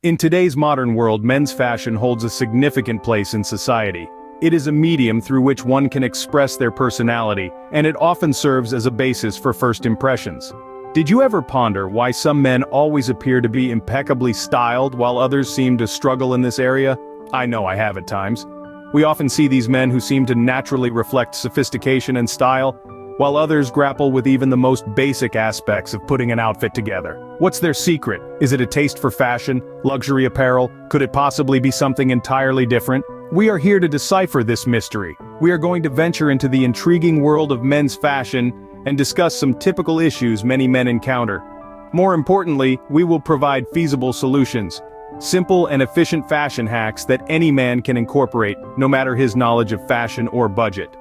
In today's modern world, men's fashion holds a significant place in society. It is a medium through which one can express their personality, and it often serves as a basis for first impressions. Did you ever ponder why some men always appear to be impeccably styled while others seem to struggle in this area? I know I have at times. We often see these men who seem to naturally reflect sophistication and style, while others grapple with even the most basic aspects of putting an outfit together. What's their secret? Is it a taste for fashion, luxury apparel? Could it possibly be something entirely different? We are here to decipher this mystery. We are going to venture into the intriguing world of men's fashion and discuss some typical issues many men encounter. More importantly, we will provide feasible solutions. Simple and efficient fashion hacks that any man can incorporate, no matter his knowledge of fashion or budget.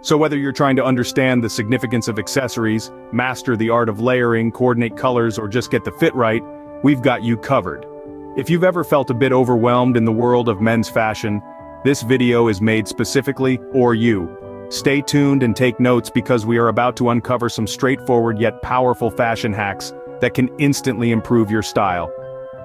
So whether you're trying to understand the significance of accessories, master the art of layering, coordinate colors, or just get the fit right, we've got you covered. If you've ever felt a bit overwhelmed in the world of men's fashion, this video is made specifically for you. Stay tuned and take notes because we are about to uncover some straightforward yet powerful fashion hacks that can instantly improve your style.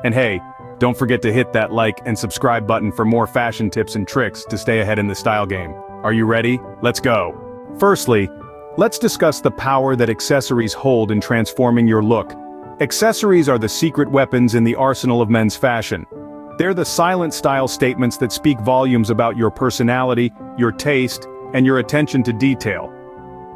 And hey, don't forget to hit that like and subscribe button for more fashion tips and tricks to stay ahead in the style game. Are you ready? Let's go. Firstly, let's discuss the power that accessories hold in transforming your look. Accessories are the secret weapons in the arsenal of men's fashion. They're the silent style statements that speak volumes about your personality, your taste, and your attention to detail.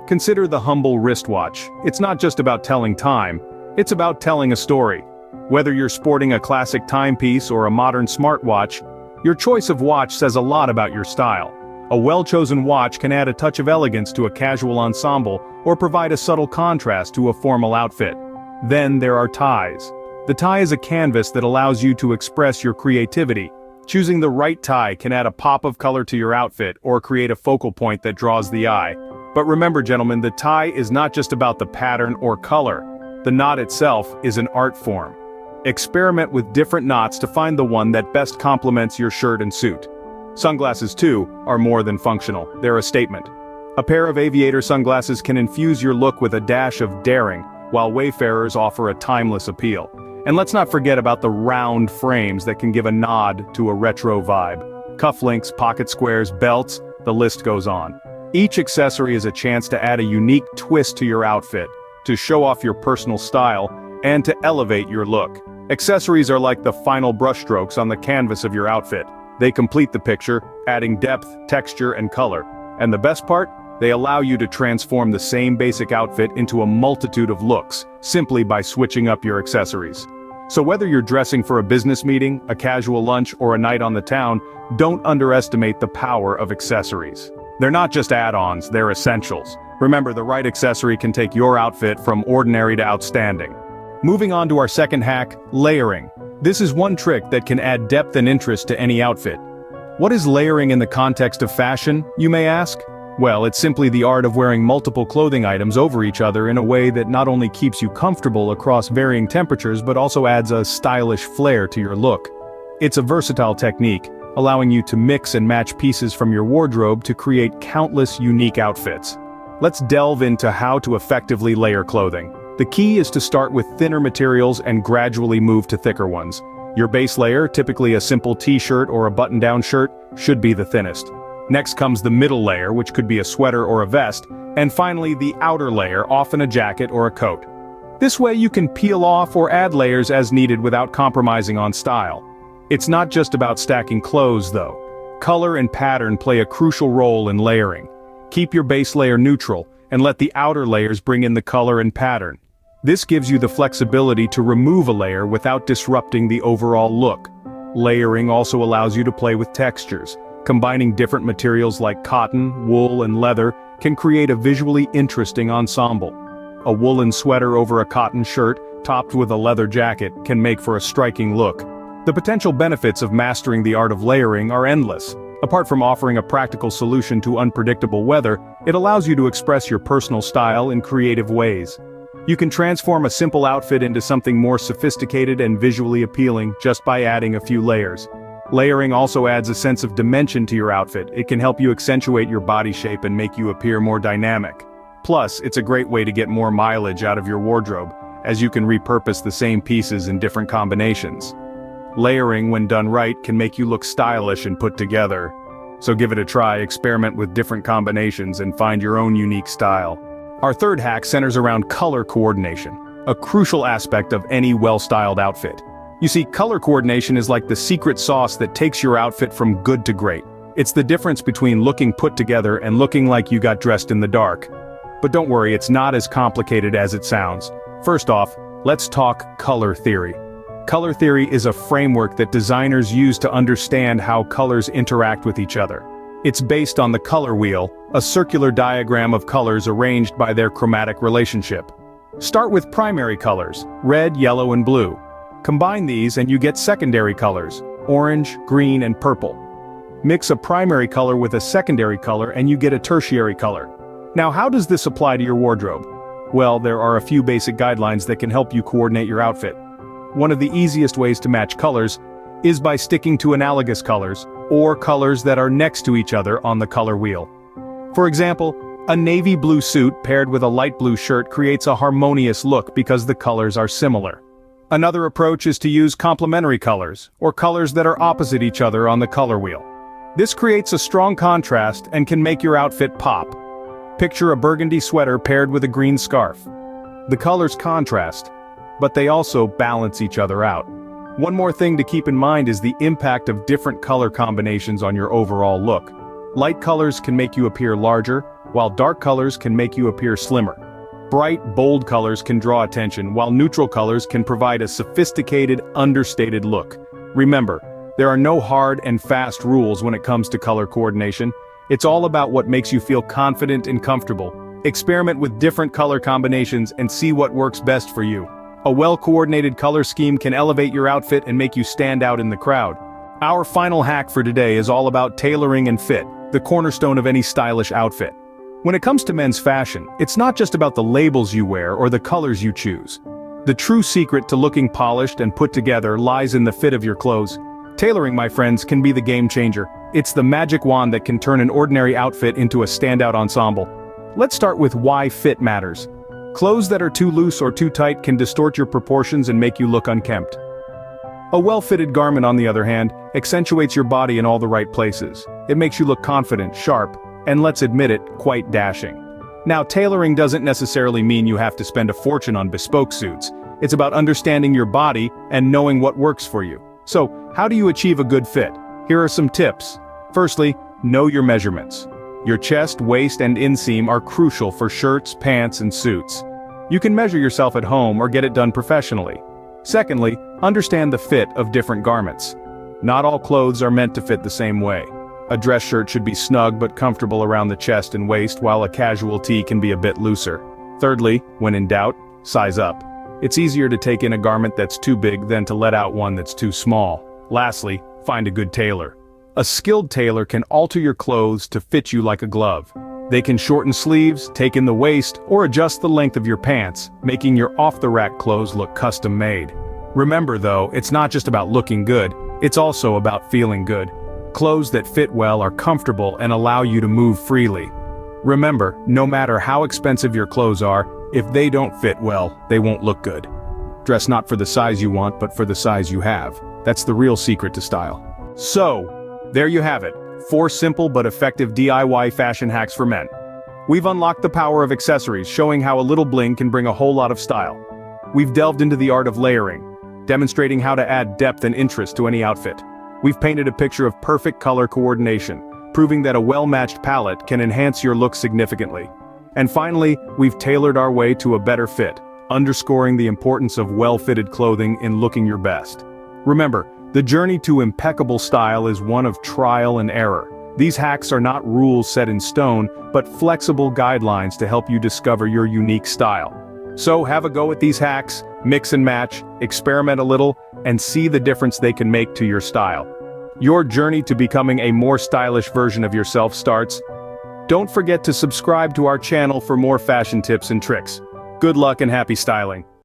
Consider the humble wristwatch. It's not just about telling time, it's about telling a story. Whether you're sporting a classic timepiece or a modern smartwatch, your choice of watch says a lot about your style. A well-chosen watch can add a touch of elegance to a casual ensemble or provide a subtle contrast to a formal outfit. Then there are ties. The tie is a canvas that allows you to express your creativity. Choosing the right tie can add a pop of color to your outfit or create a focal point that draws the eye. But remember, gentlemen, the tie is not just about the pattern or color. The knot itself is an art form. Experiment with different knots to find the one that best complements your shirt and suit. Sunglasses, too, are more than functional. They're a statement. A pair of aviator sunglasses can infuse your look with a dash of daring, while wayfarers offer a timeless appeal. And let's not forget about the round frames that can give a nod to a retro vibe. Cufflinks, pocket squares, belts, the list goes on. Each accessory is a chance to add a unique twist to your outfit, to show off your personal style, and to elevate your look. Accessories are like the final brushstrokes on the canvas of your outfit. They complete the picture, adding depth, texture, and color. And the best part? They allow you to transform the same basic outfit into a multitude of looks, simply by switching up your accessories. So whether you're dressing for a business meeting, a casual lunch, or a night on the town, don't underestimate the power of accessories. They're not just add-ons, they're essentials. Remember, the right accessory can take your outfit from ordinary to outstanding. Moving on to our second hack, layering. This is one trick that can add depth and interest to any outfit. What is layering in the context of fashion, you may ask? Well, it's simply the art of wearing multiple clothing items over each other in a way that not only keeps you comfortable across varying temperatures but also adds a stylish flair to your look. It's a versatile technique, allowing you to mix and match pieces from your wardrobe to create countless unique outfits. Let's delve into how to effectively layer clothing. The key is to start with thinner materials and gradually move to thicker ones. Your base layer, typically a simple t-shirt or a button-down shirt, should be the thinnest. Next comes the middle layer, which could be a sweater or a vest, and finally the outer layer, often a jacket or a coat. This way you can peel off or add layers as needed without compromising on style. It's not just about stacking clothes, though. Color and pattern play a crucial role in layering. Keep your base layer neutral, and let the outer layers bring in the color and pattern. This gives you the flexibility to remove a layer without disrupting the overall look. Layering also allows you to play with textures. Combining different materials like cotton, wool, and leather can create a visually interesting ensemble. A woolen sweater over a cotton shirt, topped with a leather jacket, can make for a striking look. The potential benefits of mastering the art of layering are endless. Apart from offering a practical solution to unpredictable weather, it allows you to express your personal style in creative ways. You can transform a simple outfit into something more sophisticated and visually appealing just by adding a few layers. Layering also adds a sense of dimension to your outfit. It can help you accentuate your body shape and make you appear more dynamic. Plus, it's a great way to get more mileage out of your wardrobe, as you can repurpose the same pieces in different combinations. Layering, when done right, can make you look stylish and put together. So give it a try, experiment with different combinations, and find your own unique style. Our third hack centers around color coordination, a crucial aspect of any well-styled outfit. You see, color coordination is like the secret sauce that takes your outfit from good to great. It's the difference between looking put together and looking like you got dressed in the dark. But don't worry, it's not as complicated as it sounds. First off, let's talk color theory. Color theory is a framework that designers use to understand how colors interact with each other. It's based on the color wheel, a circular diagram of colors arranged by their chromatic relationship. Start with primary colors, red, yellow, and blue. Combine these and you get secondary colors, orange, green, and purple. Mix a primary color with a secondary color and you get a tertiary color. Now, how does this apply to your wardrobe? Well, there are a few basic guidelines that can help you coordinate your outfit. One of the easiest ways to match colors is by sticking to analogous colors, or colors that are next to each other on the color wheel. For example, a navy blue suit paired with a light blue shirt creates a harmonious look because the colors are similar. Another approach is to use complementary colors, or colors that are opposite each other on the color wheel. This creates a strong contrast and can make your outfit pop. Picture a burgundy sweater paired with a green scarf. The colors contrast, but they also balance each other out. One more thing to keep in mind is the impact of different color combinations on your overall look. Light colors can make you appear larger, while dark colors can make you appear slimmer. Bright, bold colors can draw attention, while neutral colors can provide a sophisticated, understated look. Remember, there are no hard and fast rules when it comes to color coordination. It's all about what makes you feel confident and comfortable. Experiment with different color combinations and see what works best for you. A well-coordinated color scheme can elevate your outfit and make you stand out in the crowd. Our final hack for today is all about tailoring and fit, the cornerstone of any stylish outfit. When it comes to men's fashion, it's not just about the labels you wear or the colors you choose. The true secret to looking polished and put together lies in the fit of your clothes. Tailoring, my friends, can be the game changer. It's the magic wand that can turn an ordinary outfit into a standout ensemble. Let's start with why fit matters. Clothes that are too loose or too tight can distort your proportions and make you look unkempt. A well-fitted garment, on the other hand, accentuates your body in all the right places. It makes you look confident, sharp, and let's admit it, quite dashing. Now, tailoring doesn't necessarily mean you have to spend a fortune on bespoke suits. It's about understanding your body and knowing what works for you. So, how do you achieve a good fit? Here are some tips. Firstly, know your measurements. Your chest, waist, and inseam are crucial for shirts, pants, and suits. You can measure yourself at home or get it done professionally. Secondly, understand the fit of different garments. Not all clothes are meant to fit the same way. A dress shirt should be snug but comfortable around the chest and waist, while a casual tee can be a bit looser. Thirdly, when in doubt, size up. It's easier to take in a garment that's too big than to let out one that's too small. Lastly, find a good tailor. A skilled tailor can alter your clothes to fit you like a glove. They can shorten sleeves, take in the waist, or adjust the length of your pants, making your off-the-rack clothes look custom-made. Remember though, it's not just about looking good, it's also about feeling good. Clothes that fit well are comfortable and allow you to move freely. Remember, no matter how expensive your clothes are, if they don't fit well, they won't look good. Dress not for the size you want, but for the size you have. That's the real secret to style. So, there you have it. 4 simple but effective DIY fashion hacks for men. We've unlocked the power of accessories, showing how a little bling can bring a whole lot of style. We've delved into the art of layering, demonstrating how to add depth and interest to any outfit. We've painted a picture of perfect color coordination, proving that a well-matched palette can enhance your look significantly. And finally, we've tailored our way to a better fit, underscoring the importance of well-fitted clothing in looking your best. Remember, the journey to impeccable style is one of trial and error. These hacks are not rules set in stone, but flexible guidelines to help you discover your unique style. So have a go at these hacks, mix and match, experiment a little, and see the difference they can make to your style. Your journey to becoming a more stylish version of yourself starts. Don't forget to subscribe to our channel for more fashion tips and tricks. Good luck and happy styling.